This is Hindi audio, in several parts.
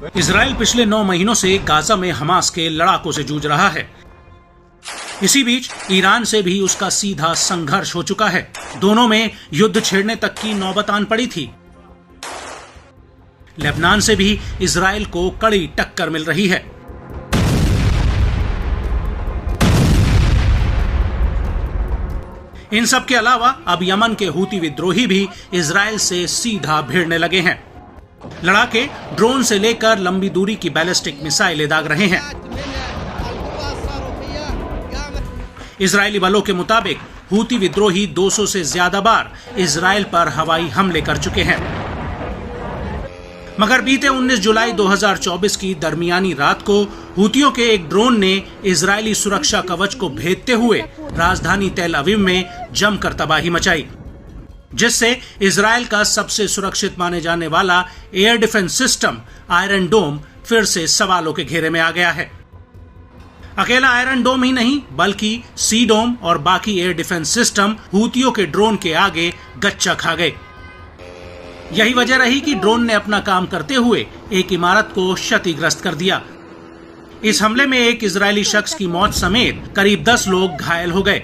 इजराइल पिछले 9 महीनों से गाजा में हमास के लड़ाकों से जूझ रहा है। इसी बीच ईरान से भी उसका सीधा संघर्ष हो चुका है। दोनों में युद्ध छेड़ने तक की नौबत आन पड़ी थी। लेबनान से भी इजराइल को कड़ी टक्कर मिल रही है। इन सब के अलावा अब यमन के हूती विद्रोही भी इजराइल से सीधा भिड़ने लगे हैं। लड़ाके ड्रोन से लेकर लंबी दूरी की बैलिस्टिक मिसाइलें दाग रहे हैं। इजरायली बलों के मुताबिक हूती विद्रोही 200 से ज्यादा बार इजराइल पर हवाई हमले कर चुके हैं। मगर बीते 19 जुलाई 2024 की दरमियानी रात को हूतियों के एक ड्रोन ने इजरायली सुरक्षा कवच को भेदते हुए राजधानी तेल अवीव में जमकर तबाही मचाई, जिससे इजराइल का सबसे सुरक्षित माने जाने वाला एयर डिफेंस सिस्टम आयरन डोम फिर से सवालों के घेरे में आ गया है। अकेला आयरन डोम ही नहीं, बल्कि सी डोम और बाकी एयर डिफेंस सिस्टम हूतियों के ड्रोन के आगे गच्चा खा गए। यही वजह रही कि ड्रोन ने अपना काम करते हुए एक इमारत को क्षतिग्रस्त कर दिया। इस हमले में एक इजरायली शख्स की मौत समेत करीब 10 लोग घायल हो गए।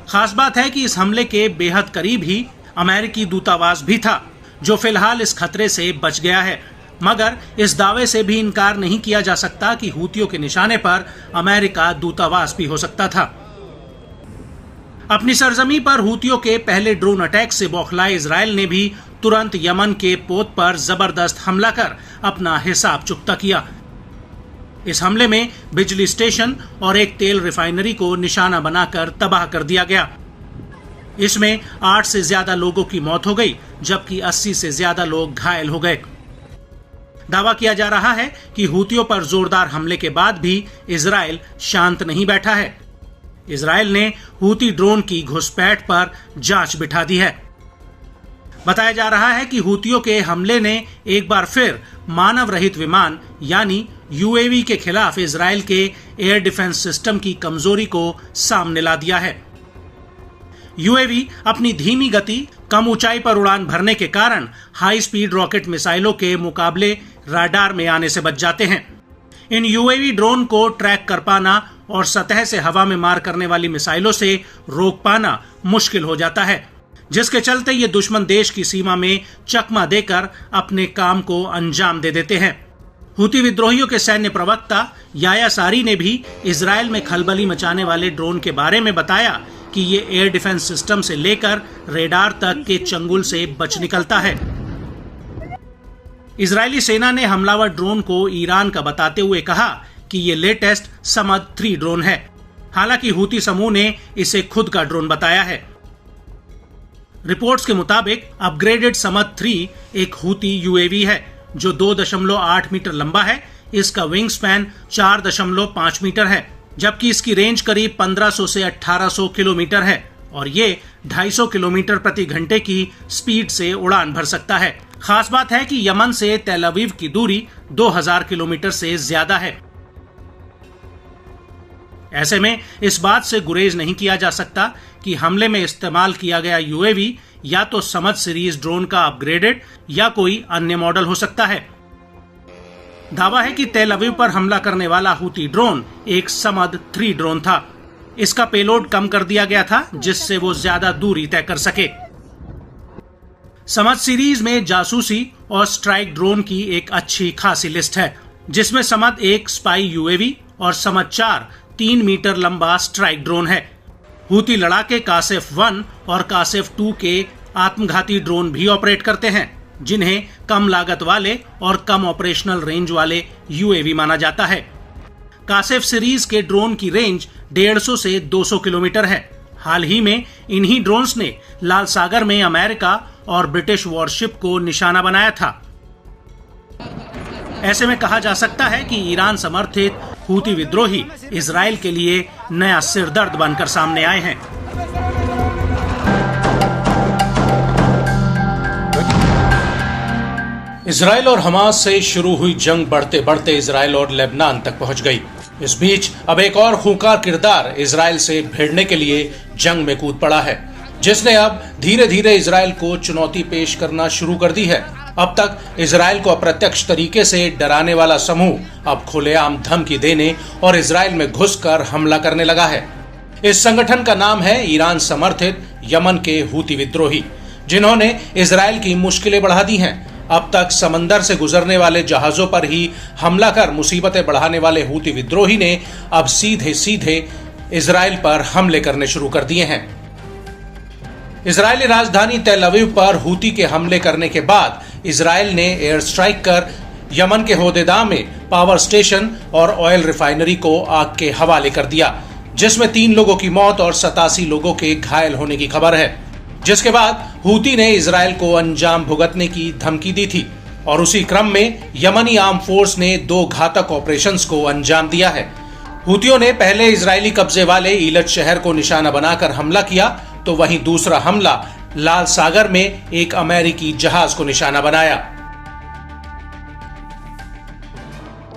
खास बात है कि इस हमले के बेहद करीब ही अमेरिकी दूतावास भी था, जो फिलहाल इस खतरे से बच गया है। मगर इस दावे से भी इनकार नहीं किया जा सकता कि हूतियों के निशाने पर अमेरिका दूतावास भी हो सकता था। अपनी सरजमी पर हूतियों के पहले ड्रोन अटैक से बौखलाए इजराइल ने भी तुरंत यमन के पोत पर जबरदस्त हमला कर अपना हिसाब चुकता किया। इस हमले में बिजली स्टेशन और एक तेल रिफाइनरी को निशाना बनाकर तबाह कर दिया गया। इसमें 8 से ज्यादा लोगों की मौत हो गई, जबकि 80 से ज्यादा लोग घायल हो गए। दावा किया जा रहा है कि हूतियों पर जोरदार हमले के बाद भी इजराइल शांत नहीं बैठा है। इजराइल ने हूती ड्रोन की घुसपैठ पर जांच बिठा दी है। बताया जा रहा है कि हूतियों के हमले ने एक बार फिर मानव रहित विमान यानी यूएवी के खिलाफ इजराइल के एयर डिफेंस सिस्टम की कमजोरी को सामने ला दिया है। यूएवी अपनी धीमी गति, कम ऊंचाई पर उड़ान भरने के कारण हाई स्पीड रॉकेट मिसाइलों के मुकाबले राडार में आने से बच जाते हैं। इन यूएवी ड्रोन को ट्रैक कर पाना और सतह से हवा में मार करने वाली मिसाइलों से रोक पाना मुश्किल हो जाता है, जिसके चलते ये दुश्मन देश की सीमा में चकमा देकर अपने काम को अंजाम दे देते हैं। हूती विद्रोहियों के सैन्य प्रवक्ता याया सारी ने भी इजराइल में खलबली मचाने वाले ड्रोन के बारे में बताया कि ये एयर डिफेंस सिस्टम से लेकर रेडार तक के चंगुल से बच निकलता है। इजरायली सेना ने हमलावर ड्रोन को ईरान का बताते हुए कहा कि ये लेटेस्ट समद 3 ड्रोन है। हालांकि हूती समूह ने इसे खुद का ड्रोन बताया है। रिपोर्ट्स के मुताबिक अपग्रेडेड समद 3 एक हूती यूएवी है जो 2.8 मीटर लंबा है। इसका विंग स्पैन 4.5 मीटर है, जबकि इसकी रेंज करीब 1500 से 1800 किलोमीटर है और ये 250 किलोमीटर प्रति घंटे की स्पीड से उड़ान भर सकता है। खास बात है कि यमन से तेल अवीव की दूरी 2000 किलोमीटर से ज्यादा है। ऐसे में इस बात से गुरेज नहीं किया जा सकता कि हमले में इस्तेमाल किया गया यूएवी या तो समद सीरीज ड्रोन का अपग्रेडेड या कोई अन्य मॉडल हो सकता है। दावा है कि तेल अवीव पर हमला करने वाला हूती ड्रोन एक समद 3 ड्रोन था। इसका पेलोड कम कर दिया गया था, जिससे वो ज्यादा दूरी तय कर सके। समद सीरीज में जासूसी और स्ट्राइक ड्रोन की एक अच्छी खासी लिस्ट है, जिसमें समद 1 स्पाई यूएवी और समद 4 3 मीटर लंबा स्ट्राइक ड्रोन है। हूती लड़ाके कासेफ 1 और कासेफ 2 के आत्मघाती ड्रोन भी ऑपरेट करते हैं, जिन्हें कम लागत वाले और कम ऑपरेशनल रेंज वाले यूएवी माना जाता है। कासेफ सीरीज के ड्रोन की रेंज 150 से 200 किलोमीटर है। हाल ही में इन्हीं ड्रोन्स ने लाल सागर में अमेरिका और ब्रिटिश वॉरशिप को निशाना बनाया था। ऐसे में कहा जा सकता है कि ईरान समर्थित हूती विद्रोही इजराइल के लिए नया सिरदर्द बनकर सामने आए हैं। इजराइल और हमास से शुरू हुई जंग बढ़ते बढ़ते इजराइल और लेबनान तक पहुंच गई। इस बीच अब एक और खूंखार किरदार इजराइल से भिड़ने के लिए जंग में कूद पड़ा है, जिसने अब धीरे धीरे इजराइल को चुनौती पेश करना शुरू कर दी है। अब तक इजराइल को अप्रत्यक्ष तरीके से डराने वाला समूह अब खुलेआम धमकी देने और इजराइल में घुसकर हमला करने लगा है। इस संगठन का नाम है ईरान समर्थित यमन के हूती विद्रोही, जिन्होंने इजराइल की मुश्किलें बढ़ा दी हैं। अब तक समंदर से गुजरने वाले जहाजों पर ही हमला कर मुसीबतें बढ़ाने वाले हूती विद्रोही ने अब सीधे सीधे इजराइल पर हमले करने शुरू कर दिए हैं। इजरायली राजधानी तेल अवीव पर हूती के हमले करने के बाद इजराइल ने एयर स्ट्राइक कर यमन के होदेदा में पावर स्टेशन और ऑयल रिफाइनरी को आग के हवाले कर दिया, जिसमें 3 लोगों की मौत और 87 लोगों के घायल होने की खबर है। जिसके बाद हूती ने इजराइल को अंजाम भुगतने की धमकी दी थी और उसी क्रम में यमनी आर्म फोर्स ने 2 घातक ऑपरेशंस को अंजाम दिया है। हूतियों ने पहले इजरायली कब्जे वाले ईलत शहर को निशाना बनाकर हमला किया, तो वहीं दूसरा हमला लाल सागर में एक अमेरिकी जहाज को निशाना बनाया।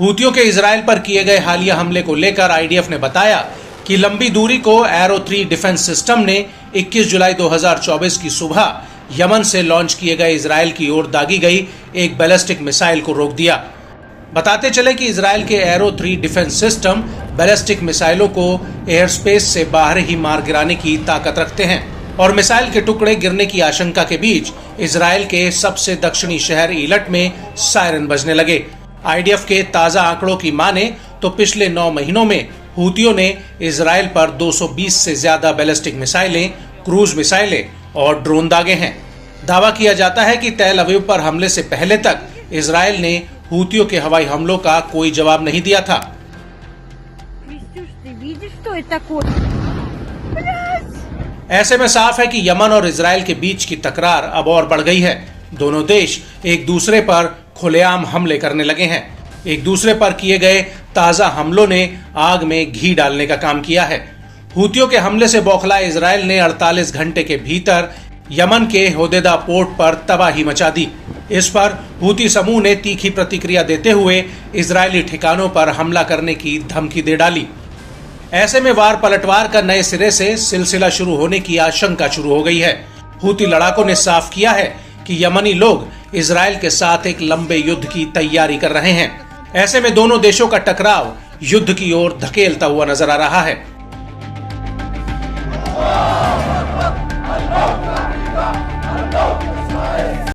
हूतियों के इजराइल पर किए गए हालिया हमले को लेकर आईडीएफ ने बताया कि लंबी दूरी को एरो 3 डिफेंस सिस्टम ने 21 जुलाई 2024 की सुबह यमन से लॉन्च किए गए इजराइल की ओर दागी गई एक बैलिस्टिक मिसाइल को रोक दिया। बताते चले कि इजराइल के एरो 3 डिफेंस सिस्टम बैलिस्टिक मिसाइलों को एयर स्पेस से बाहर ही मार गिराने की ताकत रखते हैं और मिसाइल के टुकड़े गिरने की आशंका के बीच इजराइल के सबसे दक्षिणी शहर ईलट में सायरन बजने लगे। आईडीएफ के ताजा आंकड़ों की माने तो पिछले 9 महीनों में हूतियों ने इजराइल पर 220 से ज्यादा बैलिस्टिक मिसाइलें, क्रूज मिसाइलें और ड्रोन दागे हैं। दावा किया जाता है कि तेल अवीव पर हमले से पहले तक इजराइल ने हूतियों के हवाई हमलों का कोई जवाब नहीं दिया था। ऐसे में साफ है कि यमन और इजराइल के बीच की तकरार अब और बढ़ गई है। दोनों देश एक दूसरे पर खुलेआम हमले करने लगे हैं। एक दूसरे पर किए गए ताजा हमलों ने आग में घी डालने का काम किया है। हूतियों के हमले से बौखलाए इजराइल ने 48 घंटे के भीतर यमन के होदेदा पोर्ट पर तबाही मचा दी। इस पर हूती समूह ने तीखी प्रतिक्रिया देते हुए इजरायली ठिकानों पर हमला करने की धमकी दे डाली। ऐसे में वार पलटवार का नए सिरे से सिलसिला शुरू होने की आशंका शुरू हो गई है। हूती लड़ाकों ने साफ किया है कि यमनी लोग इजराइल के साथ एक लंबे युद्ध की तैयारी कर रहे हैं। ऐसे में दोनों देशों का टकराव युद्ध की ओर धकेलता हुआ नजर आ रहा है।